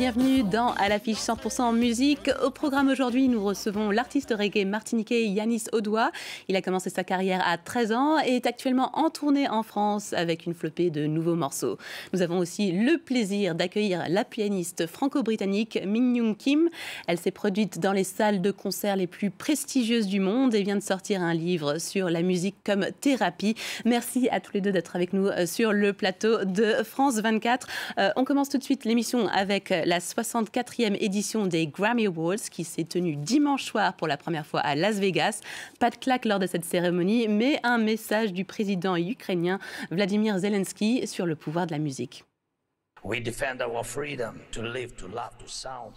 bienvenue dans À l'affiche 100% musique. Au programme aujourd'hui, nous recevons l'artiste reggae martiniquais Yannis Odoa. Il a commencé sa carrière à 13 ans et est actuellement en tournée en France avec une flopée de nouveaux morceaux. Nous avons aussi le plaisir d'accueillir la pianiste franco-britannique Min Young Kim. Elle s'est produite dans les salles de concert les plus prestigieuses du monde et vient de sortir un livre sur la musique comme thérapie. Merci à tous les deux d'être avec nous sur le plateau de France 24. On commence tout de suite l'émission avec la 64e édition des Grammy Awards qui s'est tenue dimanche soir pour la première fois à Las Vegas. Pas de claque lors de cette cérémonie, mais un message du président ukrainien Vladimir Zelensky sur le pouvoir de la musique.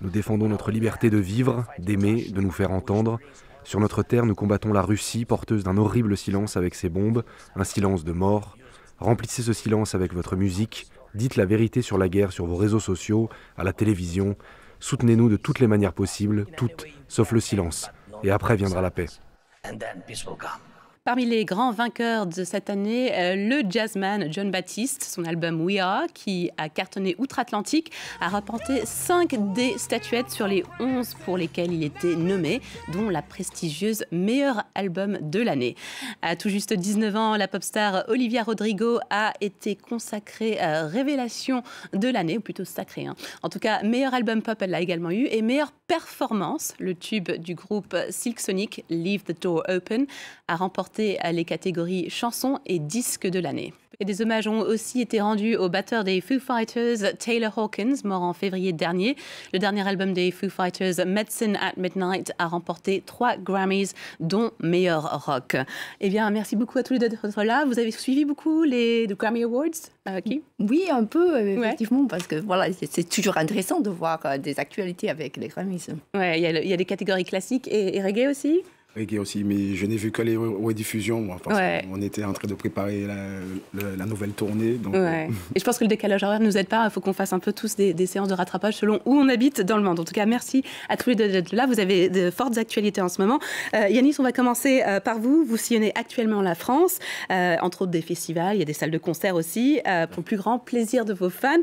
Nous défendons notre liberté de vivre, d'aimer, de nous faire entendre. Sur notre terre, nous combattons la Russie, porteuse d'un horrible silence avec ses bombes, un silence de mort. Remplissez ce silence avec votre musique. Dites la vérité sur la guerre sur vos réseaux sociaux, à la télévision. Soutenez-nous de toutes les manières possibles, toutes, sauf le silence. Et après viendra la paix. Parmi les grands vainqueurs de cette année, le jazzman Jon Batiste, son album We Are, qui a cartonné outre-Atlantique, a rapporté 5 des statuettes sur les 11 pour lesquelles il était nommé, dont la prestigieuse meilleur album de l'année. À tout juste 19 ans, la pop star Olivia Rodrigo a été consacrée révélation de l'année, ou plutôt sacrée. En tout cas, meilleur album pop, elle l'a également eu, et meilleure performance, le tube du groupe Silk Sonic, Leave the Door Open, a remporté les catégories chansons et disques de l'année. Et des hommages ont aussi été rendus au batteur des Foo Fighters, Taylor Hawkins, mort en février dernier. Le dernier album des Foo Fighters, Medicine at Midnight, a remporté 3 Grammys, dont meilleur rock. Eh bien, merci beaucoup à tous les deux d'être là. Vous avez suivi beaucoup les Grammy Awards, Kim ? Oui, un peu, effectivement, parce que voilà, c'est toujours intéressant de voir des actualités avec les Grammys. Ouais, il y a des catégories classiques et reggae aussi. Reggae aussi, mais je n'ai vu que les rediffusions, parce qu'on était en train de préparer la nouvelle tournée. Donc Et je pense que le décalage horaire ne nous aide pas. Il faut qu'on fasse un peu tous des séances de rattrapage selon où on habite dans le monde. En tout cas, merci à tous les deux d'être là. Vous avez de fortes actualités en ce moment. Yannis, on va commencer par vous. Vous sillonnez actuellement la France, entre autres des festivals. Il y a des salles de concert aussi, pour le plus grand plaisir de vos fans.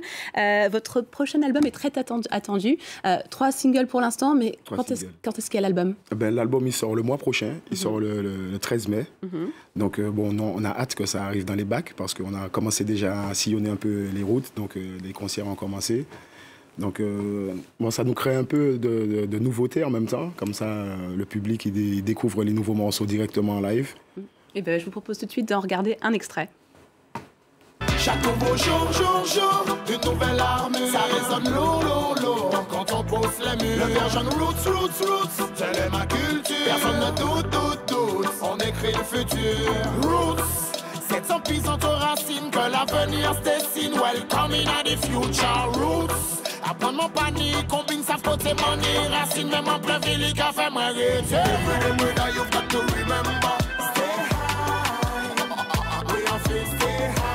Votre prochain album est très attendu. 3 singles pour l'instant, mais quand est-ce qu'il y a l'album ? L'album, il sort le mois prochain, il sort le 13 mai. Donc on a hâte que ça arrive dans les bacs parce qu'on a commencé déjà à sillonner un peu les routes, donc les concerts ont commencé. Donc ça nous crée un peu de nouveautés en même temps, comme ça le public il découvre les nouveaux morceaux directement en live. Et je vous propose tout de suite d'en regarder un extrait. Chaque nouveau jour, une nouvelle armure. Ça résonne lourd, quand on pose les murs. Le version roots, telle est ma culture. Personne ne doute, on écrit le futur. Roots, cette puissante racine que l'avenir se dessine. Welcome in the future, roots. Apprendre mon panique, combine sa faute et money. Racine même en plein ville, qui a fait moi rêver. Every day that you've got to remember. Stay high, we are free, stay high.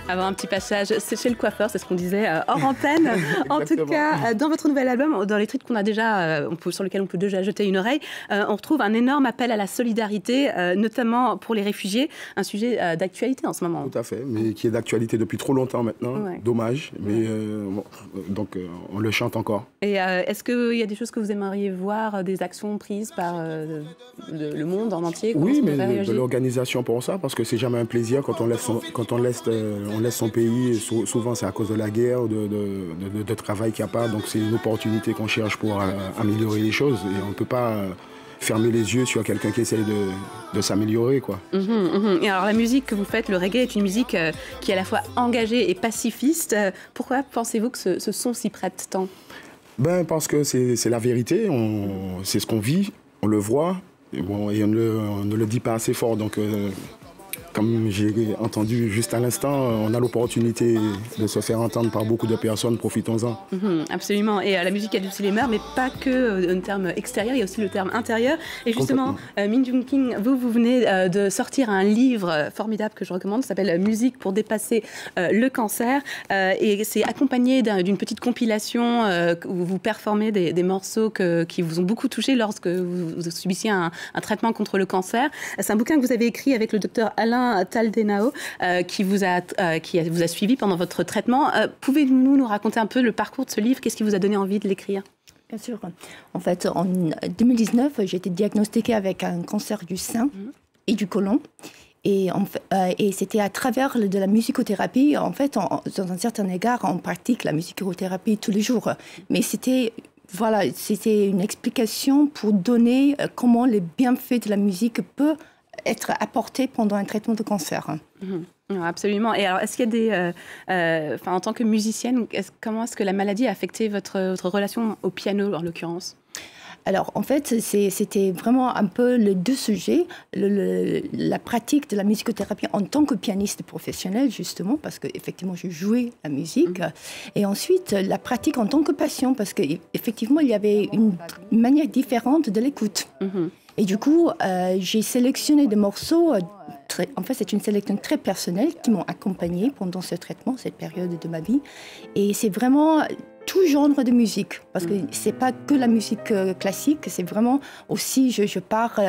Avoir un petit passage, c'est chez le coiffeur, c'est ce qu'on disait hors antenne. En tout cas, dans votre nouvel album, dans les titres qu'on a déjà, sur lesquels on peut déjà jeter une oreille, on retrouve un énorme appel à la solidarité, notamment pour les réfugiés, un sujet d'actualité en ce moment. Tout à fait, mais qui est d'actualité depuis trop longtemps maintenant. Dommage, mais donc on le chante encore. Et est-ce qu'il y a des choses que vous aimeriez voir, des actions prises par le monde en entier? Oui, mais de l'organisation pour ça, parce que c'est jamais un plaisir quand on laisse son pays, souvent c'est à cause de la guerre, de travail qu'il n'y a pas, donc c'est une opportunité qu'on cherche pour améliorer les choses et on ne peut pas fermer les yeux sur quelqu'un qui essaye de s'améliorer, quoi. Et alors la musique que vous faites, le reggae, est une musique qui est à la fois engagée et pacifiste. Pourquoi pensez-vous que ce son s'y prête tant ? Parce que c'est la vérité, c'est ce qu'on vit, on le voit, et on ne le dit pas assez fort, donc... Comme j'ai entendu juste à l'instant, on a l'opportunité de se faire entendre par beaucoup de personnes, profitons-en. Absolument, et la musique adoucit les mœurs, mais pas que un terme extérieur, il y a aussi le terme intérieur. Et justement, Min Young Kim, vous venez de sortir un livre formidable que je recommande, qui s'appelle « Musique pour dépasser le cancer ». Et c'est accompagné d'une petite compilation où vous performez des morceaux qui vous ont beaucoup touché lorsque vous subissiez un traitement contre le cancer. C'est un bouquin que vous avez écrit avec le docteur Alain Sylvain Taldenao qui vous a suivi pendant votre traitement. Pouvez-vous nous raconter un peu le parcours de ce livre? Qu'est-ce qui vous a donné envie de l'écrire? Bien sûr. En fait, en 2019, j'ai été diagnostiquée avec un cancer du sein et du côlon. Et c'était à travers de la musicothérapie. En fait, dans un certain égard, on pratique la musicothérapie tous les jours. Mais c'était une explication pour donner comment les bienfaits de la musique peuvent être apportés pendant un traitement de cancer. Absolument. Et alors, est-ce qu'il y a en tant que musicienne, comment est-ce que la maladie a affecté votre relation au piano, en l'occurrence? Alors, en fait, c'était vraiment un peu les deux sujets. La pratique de la musicothérapie en tant que pianiste professionnel, justement, parce qu'effectivement, je jouais la musique. Et ensuite, la pratique en tant que patient, parce qu'effectivement, il y avait une manière différente de l'écoute. Et du coup, j'ai sélectionné des morceaux. En fait, c'est une sélection très personnelle qui m'ont accompagnée pendant ce traitement, cette période de ma vie. Et c'est vraiment tout genre de musique, parce que c'est pas que la musique classique, c'est vraiment aussi, je pars,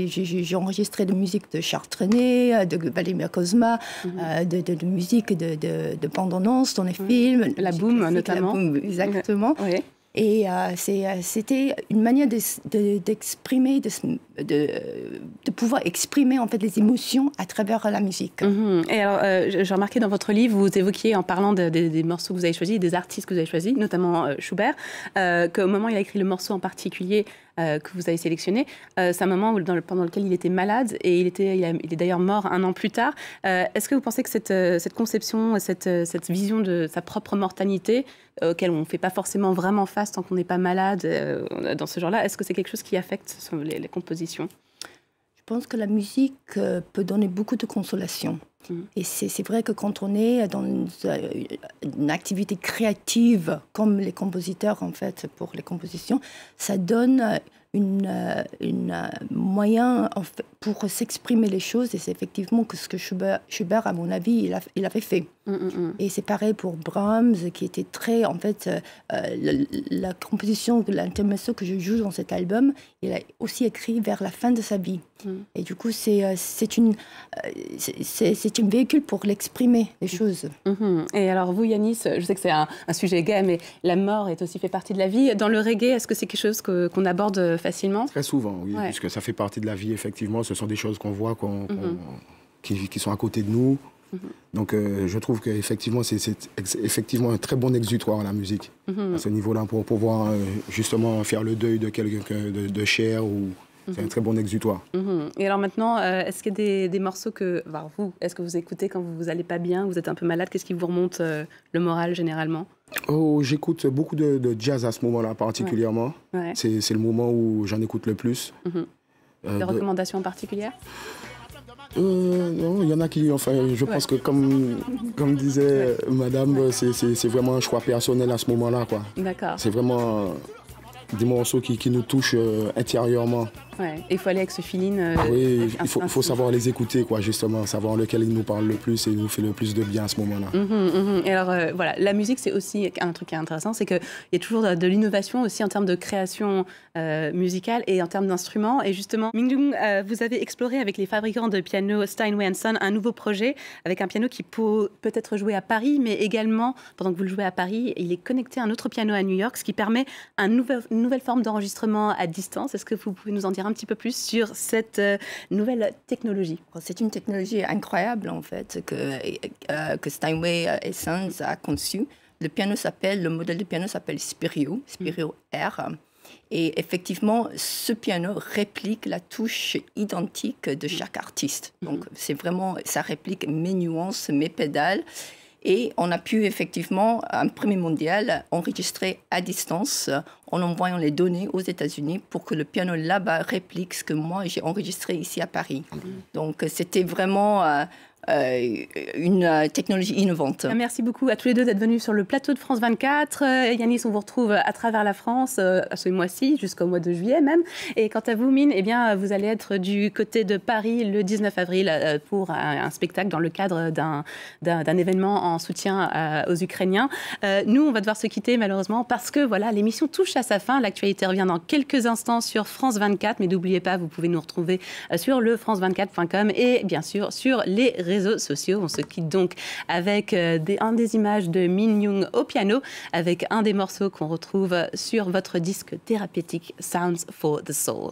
j'ai enregistré de musique de Charles Trenet, de Vladimir Cosma, de musique de bande-annonce dans les films. La boom, notamment. La boom, exactement. Oui. Et c'était une manière d'exprimer, de pouvoir exprimer en fait les émotions à travers la musique. Et alors, j'ai remarqué dans votre livre, vous évoquiez en parlant des morceaux que vous avez choisis, des artistes que vous avez choisis, notamment Schubert, qu'au moment où il a écrit le morceau en particulier que vous avez sélectionné, c'est un moment pendant lequel il était malade et il est d'ailleurs mort 1 an plus tard. Est-ce que vous pensez que cette conception, cette vision de sa propre mortalité, auquel on ne fait pas forcément vraiment face tant qu'on n'est pas malade dans ce genre-là, est-ce que c'est quelque chose qui affecte les compositions? Je pense que la musique peut donner beaucoup de consolation. Et c'est vrai que quand on est dans une activité créative, comme les compositeurs, en fait, pour les compositions, ça donne un moyen en fait, pour s'exprimer les choses. Et c'est effectivement ce que Schubert, à mon avis, il avait fait. Et c'est pareil pour Brahms, qui était très, en fait, la composition, l'intermezzo que je joue dans cet album, il a aussi écrit vers la fin de sa vie. Et du coup, c'est un véhicule pour l'exprimer, les choses. Et alors vous, Yanis, je sais que c'est un sujet gai, mais la mort est aussi fait partie de la vie. Dans le reggae, est-ce que c'est quelque chose qu'on aborde facilement? Très souvent, oui, puisque ça fait partie de la vie, effectivement. Ce sont des choses qu'on voit, qui sont à côté de nous. Donc je trouve qu'effectivement, c'est effectivement un très bon exutoire, la musique, à ce niveau-là, pour pouvoir justement faire le deuil de quelqu'un de cher ou... C'est un très bon exutoire. Et alors maintenant, est-ce qu'il y a des morceaux est-ce que vous écoutez quand vous n'allez pas bien, vous êtes un peu malade, qu'est-ce qui vous remonte le moral généralement? J'écoute beaucoup de jazz à ce moment-là particulièrement. Ouais. C'est le moment où j'en écoute le plus. Des recommandations particulières? Non, il y en a qui... Enfin, je pense que comme disait madame, c'est vraiment un choix personnel à ce moment-là, quoi. D'accord. C'est vraiment... des morceaux qui nous touchent intérieurement. Ouais. Il faut aller avec ce feeling. Oui, il faut savoir les écouter, quoi, justement, savoir lequel il nous parle le plus et il nous fait le plus de bien à ce moment-là. Et alors, voilà, la musique, c'est aussi un truc qui est intéressant, c'est qu'il y a toujours de l'innovation aussi en termes de création musicale et en termes d'instruments. Et justement, Mingjung, vous avez exploré avec les fabricants de piano Steinway & Son un nouveau projet avec un piano qui peut être joué à Paris, mais également, pendant que vous le jouez à Paris, il est connecté à un autre piano à New York, ce qui permet une nouvelle forme d'enregistrement à distance. Est-ce que vous pouvez nous en dire un petit peu plus sur cette nouvelle technologie? C'est une technologie incroyable, en fait, que Steinway & Sons a conçue. Le modèle de piano s'appelle Spirio R. Et effectivement, ce piano réplique la touche identique de chaque artiste. Donc, c'est vraiment, ça réplique mes nuances, mes pédales. Et on a pu effectivement, un premier mondial, enregistrer à distance en envoyant les données aux États-Unis pour que le piano là-bas réplique ce que moi j'ai enregistré ici à Paris. Donc c'était vraiment une technologie innovante. Merci beaucoup à tous les deux d'être venus sur le plateau de France 24. Yanis, on vous retrouve à travers la France ce mois-ci, jusqu'au mois de juillet même. Et quant à vous, Mine, eh bien, vous allez être du côté de Paris le 19 avril pour un spectacle dans le cadre d'un événement en soutien aux Ukrainiens. Nous, on va devoir se quitter malheureusement parce que voilà, l'émission touche à sa fin. L'actualité revient dans quelques instants sur France 24. Mais n'oubliez pas, vous pouvez nous retrouver sur le france24.com et bien sûr sur les réseaux sociaux. On se quitte donc avec des images de Min Young au piano, avec un des morceaux qu'on retrouve sur votre disque thérapeutique Sounds for the Soul.